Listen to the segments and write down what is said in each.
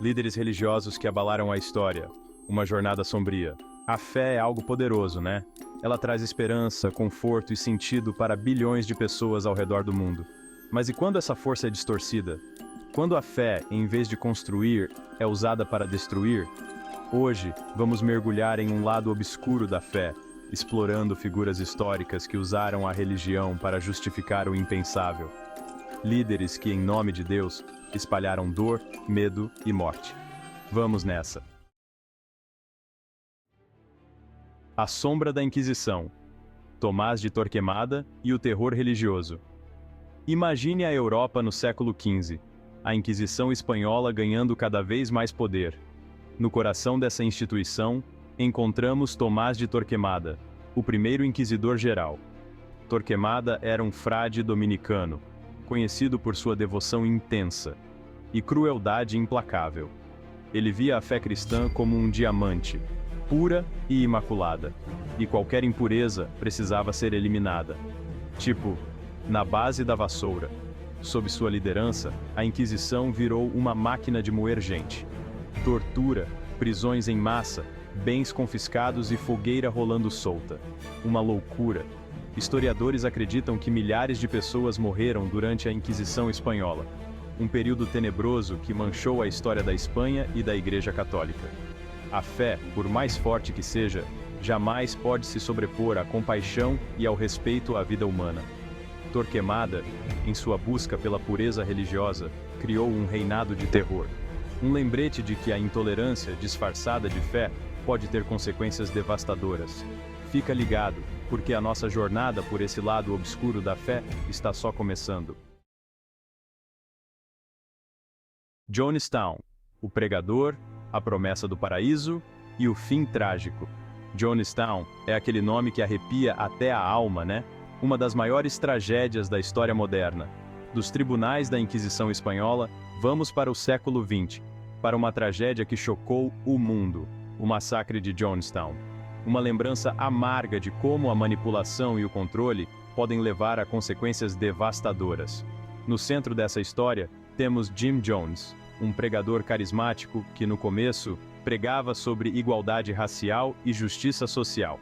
Líderes religiosos que abalaram a história. Uma jornada sombria. A fé é algo poderoso, né? Ela traz esperança, conforto e sentido para bilhões de pessoas ao redor do mundo. Mas e quando essa força é distorcida? Quando a fé, em vez de construir, é usada para destruir? Hoje, vamos mergulhar em um lado obscuro da fé, explorando figuras históricas que usaram a religião para justificar o impensável. Líderes que, em nome de Deus, espalharam dor, medo e morte. Vamos nessa. A Sombra da Inquisição. Tomás de Torquemada e o terror religioso. Imagine a Europa no século XV, a Inquisição espanhola ganhando cada vez mais poder. No coração dessa instituição, encontramos Tomás de Torquemada, o primeiro inquisidor geral. Torquemada era um frade dominicano, conhecido por sua devoção intensa e crueldade implacável. Ele via a fé cristã como um diamante, pura e imaculada, e qualquer impureza precisava ser eliminada. Tipo, na base da vassoura. Sob sua liderança, a Inquisição virou uma máquina de moer gente. Tortura, prisões em massa, bens confiscados e fogueira rolando solta. Uma loucura. Historiadores acreditam que milhares de pessoas morreram durante a Inquisição espanhola, um período tenebroso que manchou a história da Espanha e da Igreja Católica. A fé, por mais forte que seja, jamais pode se sobrepor à compaixão e ao respeito à vida humana. Torquemada, em sua busca pela pureza religiosa, criou um reinado de terror. Um lembrete de que a intolerância disfarçada de fé pode ter consequências devastadoras. Fica ligado, porque a nossa jornada por esse lado obscuro da fé está só começando. Jonestown, o pregador, a promessa do paraíso e o fim trágico. Jonestown é aquele nome que arrepia até a alma, né? Uma das maiores tragédias da história moderna. Dos tribunais da Inquisição Espanhola, vamos para o século XX, para uma tragédia que chocou o mundo, o massacre de Jonestown. Uma lembrança amarga de como a manipulação e o controle podem levar a consequências devastadoras. No centro dessa história, temos Jim Jones, um pregador carismático que, no começo, pregava sobre igualdade racial e justiça social.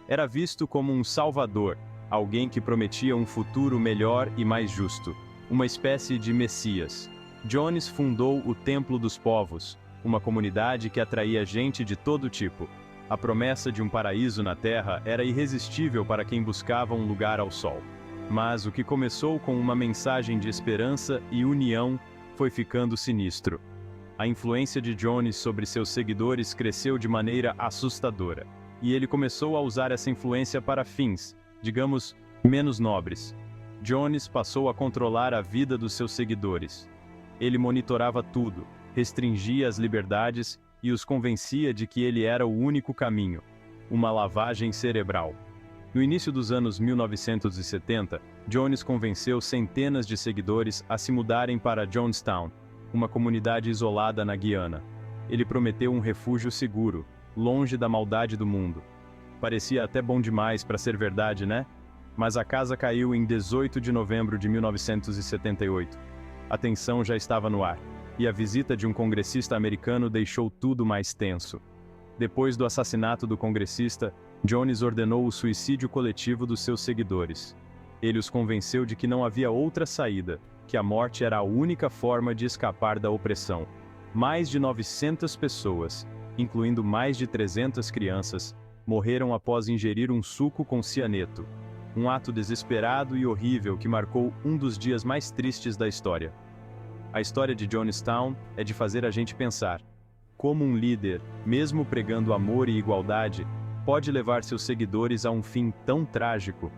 Era visto como um salvador, alguém que prometia um futuro melhor e mais justo, uma espécie de Messias. Jones fundou o Templo dos Povos, uma comunidade que atraía gente de todo tipo. A promessa de um paraíso na Terra era irresistível para quem buscava um lugar ao sol. Mas o que começou com uma mensagem de esperança e união foi ficando sinistro. A influência de Jones sobre seus seguidores cresceu de maneira assustadora, e ele começou a usar essa influência para fins, digamos, menos nobres. Jones passou a controlar a vida dos seus seguidores. Ele monitorava tudo, restringia as liberdades e os convencia de que ele era o único caminho, uma lavagem cerebral. No início dos anos 1970, Jones convenceu centenas de seguidores a se mudarem para Jonestown, uma comunidade isolada na Guiana. Ele prometeu um refúgio seguro, longe da maldade do mundo. Parecia até bom demais para ser verdade, né? Mas a casa caiu em 18 de novembro de 1978. A tensão já estava no ar, e a visita de um congressista americano deixou tudo mais tenso. Depois do assassinato do congressista, Jones ordenou o suicídio coletivo dos seus seguidores. Ele os convenceu de que não havia outra saída, que a morte era a única forma de escapar da opressão. Mais de 900 pessoas, incluindo mais de 300 crianças, morreram após ingerir um suco com cianeto. Um ato desesperado e horrível que marcou um dos dias mais tristes da história. A história de Jonestown é de fazer a gente pensar. Como um líder, mesmo pregando amor e igualdade, pode levar seus seguidores a um fim tão trágico?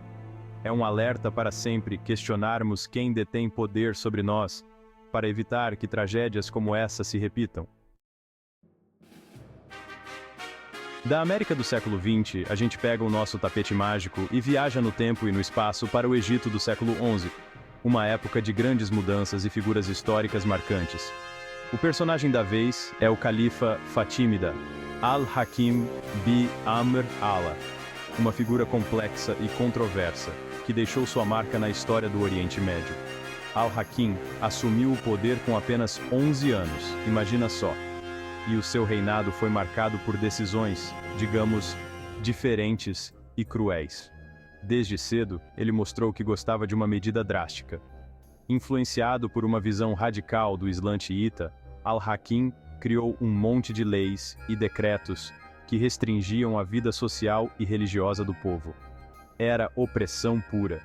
É um alerta para sempre questionarmos quem detém poder sobre nós, para evitar que tragédias como essa se repitam. Da América do século XX, a gente pega o nosso tapete mágico e viaja no tempo e no espaço para o Egito do século XI, uma época de grandes mudanças e figuras históricas marcantes. O personagem da vez é o califa fatímida, Al-Hakim bi Amr Allah, uma figura complexa e controversa, que deixou sua marca na história do Oriente Médio. Al-Hakim assumiu o poder com apenas 11 anos, imagina só. E o seu reinado foi marcado por decisões, digamos, diferentes e cruéis. Desde cedo, ele mostrou que gostava de uma medida drástica. Influenciado por uma visão radical do Islã xiita, Al-Hakim criou um monte de leis e decretos que restringiam a vida social e religiosa do povo. Era opressão pura.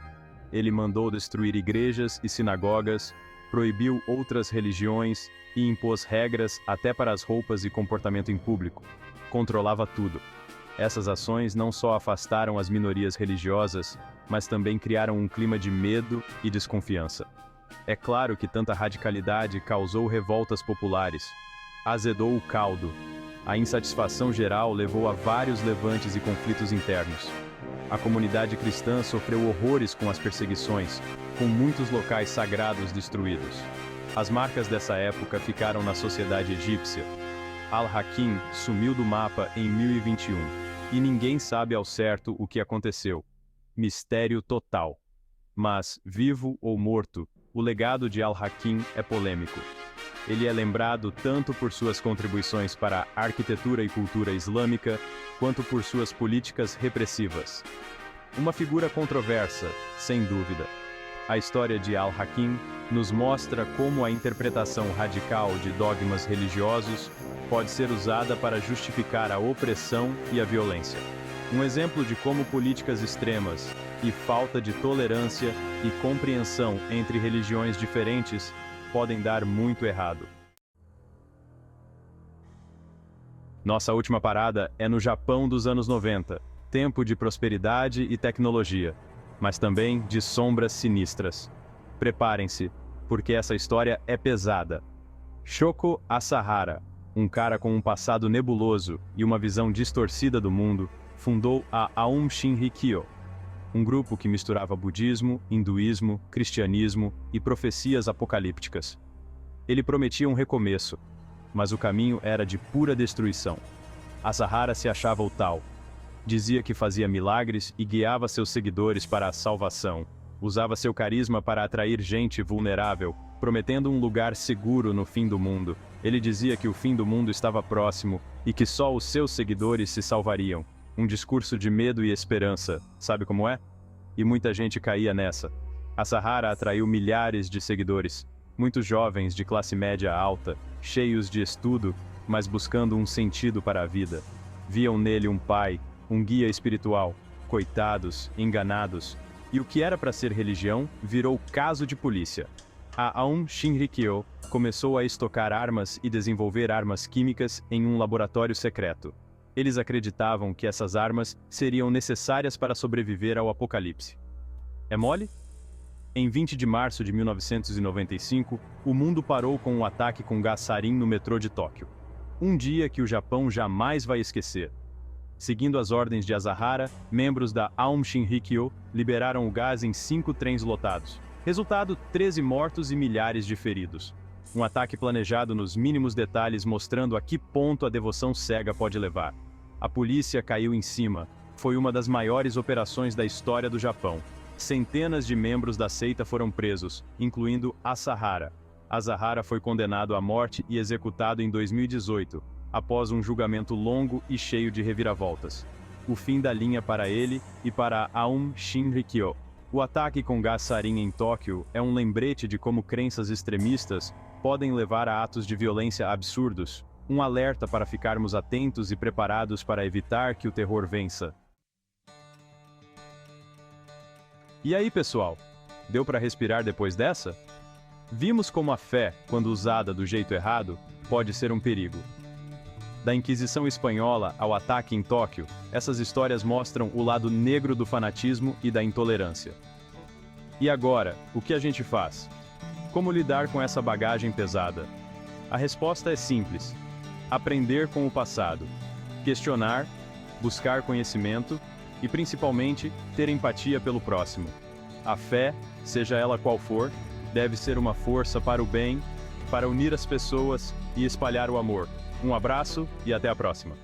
Ele mandou destruir igrejas e sinagogas, proibiu outras religiões e impôs regras até para as roupas e comportamento em público. Controlava tudo. Essas ações não só afastaram as minorias religiosas, mas também criaram um clima de medo e desconfiança. É claro que tanta radicalidade causou revoltas populares, azedou o caldo. A insatisfação geral levou a vários levantes e conflitos internos. A comunidade cristã sofreu horrores com as perseguições, com muitos locais sagrados destruídos. As marcas dessa época ficaram na sociedade egípcia. Al-Hakim sumiu do mapa em 1021, e ninguém sabe ao certo o que aconteceu. Mistério total. Mas, vivo ou morto, o legado de Al-Hakim é polêmico. Ele é lembrado tanto por suas contribuições para a arquitetura e cultura islâmica, quanto por suas políticas repressivas. Uma figura controversa, sem dúvida. A história de Al-Hakim nos mostra como a interpretação radical de dogmas religiosos pode ser usada para justificar a opressão e a violência. Um exemplo de como políticas extremas e falta de tolerância e compreensão entre religiões diferentes podem dar muito errado. Nossa última parada é no Japão dos anos 90, tempo de prosperidade e tecnologia, mas também de sombras sinistras. Preparem-se, porque essa história é pesada. Shoko Asahara, um cara com um passado nebuloso e uma visão distorcida do mundo, fundou a Aum Shinrikyo, um grupo que misturava budismo, hinduísmo, cristianismo e profecias apocalípticas. Ele prometia um recomeço, mas o caminho era de pura destruição. Asahara se achava o tal. Dizia que fazia milagres e guiava seus seguidores para a salvação. Usava seu carisma para atrair gente vulnerável, prometendo um lugar seguro no fim do mundo. Ele dizia que o fim do mundo estava próximo e que só os seus seguidores se salvariam. Um discurso de medo e esperança, sabe como é? E muita gente caía nessa. Asahara atraiu milhares de seguidores, muitos jovens de classe média alta, cheios de estudo, mas buscando um sentido para a vida. Viam nele um pai, um guia espiritual, coitados, enganados. E o que era para ser religião virou caso de polícia. A Aum Shinrikyo começou a estocar armas e desenvolver armas químicas em um laboratório secreto. Eles acreditavam que essas armas seriam necessárias para sobreviver ao apocalipse. É mole? Em 20 de março de 1995, o mundo parou com um ataque com gás sarin no metrô de Tóquio. Um dia que o Japão jamais vai esquecer. Seguindo as ordens de Asahara, membros da Aum Shinrikyo liberaram o gás em 5 trens lotados. Resultado: 13 mortos e milhares de feridos. Um ataque planejado nos mínimos detalhes, mostrando a que ponto a devoção cega pode levar. A polícia caiu em cima. Foi uma das maiores operações da história do Japão. Centenas de membros da seita foram presos, incluindo Asahara. Asahara foi condenado à morte e executado em 2018, após um julgamento longo e cheio de reviravoltas. O fim da linha para ele e para a Aum Shinrikyo. O ataque com gás sarin em Tóquio é um lembrete de como crenças extremistas podem levar a atos de violência absurdos. Um alerta para ficarmos atentos e preparados para evitar que o terror vença. E aí, pessoal? Deu para respirar depois dessa? Vimos como a fé, quando usada do jeito errado, pode ser um perigo. Da Inquisição Espanhola ao ataque em Tóquio, essas histórias mostram o lado negro do fanatismo e da intolerância. E agora, o que a gente faz? Como lidar com essa bagagem pesada? A resposta é simples: aprender com o passado, questionar, buscar conhecimento e, principalmente, ter empatia pelo próximo. A fé, seja ela qual for, deve ser uma força para o bem, para unir as pessoas e espalhar o amor. Um abraço e até a próxima.